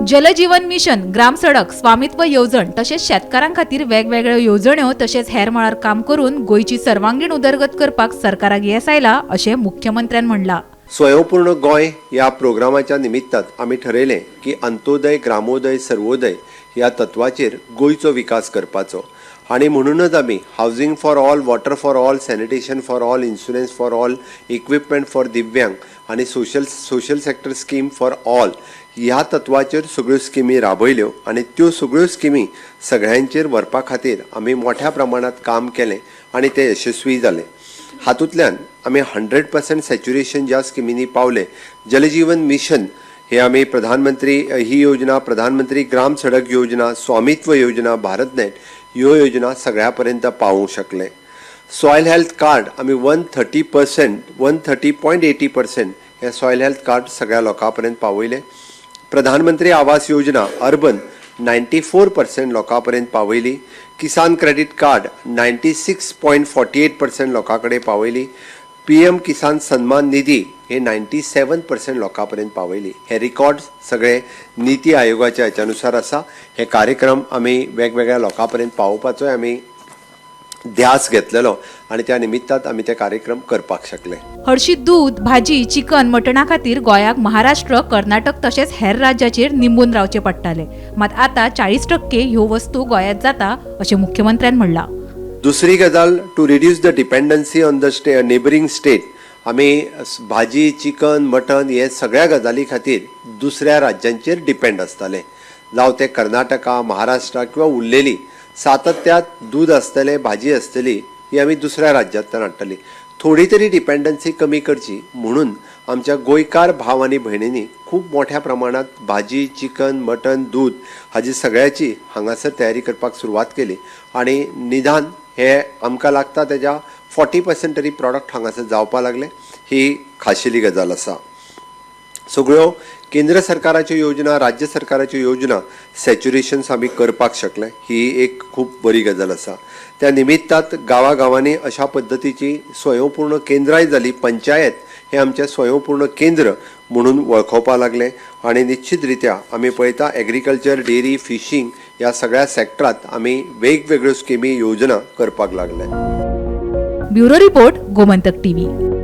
जल जीवन मिशन, ग्राम सडक, स्वामित्व येवजण तसेच शेतकारां खातीर वेगवेगळ्यो येवजण्यो तसेच हेर मळार काम करून गोयची सर्वांगीण उदरगत करपाक सरकाराक येस आयला अशें मुख्यमंत्र्यान म्हणलां। स्वयंपूर्ण गोय या प्रोग्रामाच्या निमित्तात आमी ठरयलें की अंत्योदय, ग्रामोदय, सर्वोदय ह्या तत्वाचेर गोयचो विकास करपाचो आणि म्हणूनच आमी housing for all, water for all, sanitation for all, insurance for all, equipment for दिव्यांग आणि social sector scheme for all ह्या तत्वाचेर सगळ्यो स्किमी राबयल्यो आणि त्यो सगळ्यो स्किमी सगळ्यांचेर व्हरपा खातीर आमी मोठ्या प्रमाणात काम केलें आणि ते यशस्वी जालें। हातूंतल्यान आमी 100% सॅच्युरेशन ज्या स्किमींनी पावले। जलजीवन मिशन हे आमी प्रधानमंत्री ही योजना, प्रधानमंत्री ग्राम सडक योजना, स्वामित्व योजना, भारतनेट ह्यो योजना सगळ्यापर्यंत पावूंक शकले। सॉयल हेल्थ कार्ड आमी 130%, 130.80% हे सॉयल हेल्थ कार्ड सगळ्या लोकांपर्यंत पावयले। प्रधानमंत्री आवास योजना अर्बन 94% लोकांपर्यंत पावयली। किसान क्रेडिट कार्ड 96.48% लोकां कडेन पावयली। PM किसान सन्मान निधी हे 97% लोकांपर्यंत पावयली। हे रिकॉर्ड सगळे नीती आयोगाच्या हेच्यानुसार आसा। हे कार्यक्रम आमी वेगवेगळ्या लोकांपर्यंत पावोवपाचोय आमी ध्यास घेतलेलो आणि त्या निमित्तात आमी ते कार्यक्रम करपाक शकले। हरशीत दूध, भाजी, चिकन, मटणा खातीर गोंयाक महाराष्ट्र, कर्नाटक तसेच हेर राज्याचेर निंबून रावचे पडटाले। मात आता 40% ह्यो वस्तू गोंयांत जाता अशें मुख्यमंत्र्यान म्हणलां। दुसरी गजाल, to reduce the dependency on the neighbouring state, आमी भाजी, चिकन, मटन हे सगळ्या गजाली खातीर दुसऱ्या राज्यांचेर डिपेंड आसताले, जावं ते कर्नाटका, महाराष्ट्रा किंवा उरलेली सातत्यात दूध आसतलें, भाजी आसतली ही आमी दुसऱ्या राज्यांतल्यान हाडटली। थोडी तरी डिपेंडन्सी कमी करची म्हणून आमच्या गोंयकार भाव आनी भयणींनी खूब मोठ्या प्रमाणात भाजी, चिकन, मटन, दूध हाजी सगळ्याची हांगासर तयारी करपाक सुरवात केली आणि निदान हे आमकां लागता तेज्या 40% तरी प्रॉडक्ट हांगासर जावपाक लागले। ही खाशेली गजाल आसा। सगळ्यो केंद्र सरकाराच्यो योजना, राज्य सरकाराच्यो योजना सॅच्युरेशन्स आमी करपाक शकले, ही एक खूब बरी गजाल आसा। त्या निमित्तात गांवांनी अशा पद्दतीची स्वयंपूर्ण केंद्राय जाली। पंचायत हे आमचे स्वयंपूर्ण केंद्र म्हणून वळखोवपाक लागले आणि निश्चित रित्या आमी पळयता एग्रीकल्चर, डेरी, फिशींग ह्या सगळ्या सेक्टरांत आमी वेगवेगळ्यो स्किमी, योजना करपाक लागले। Bureau report, Gomantak TV.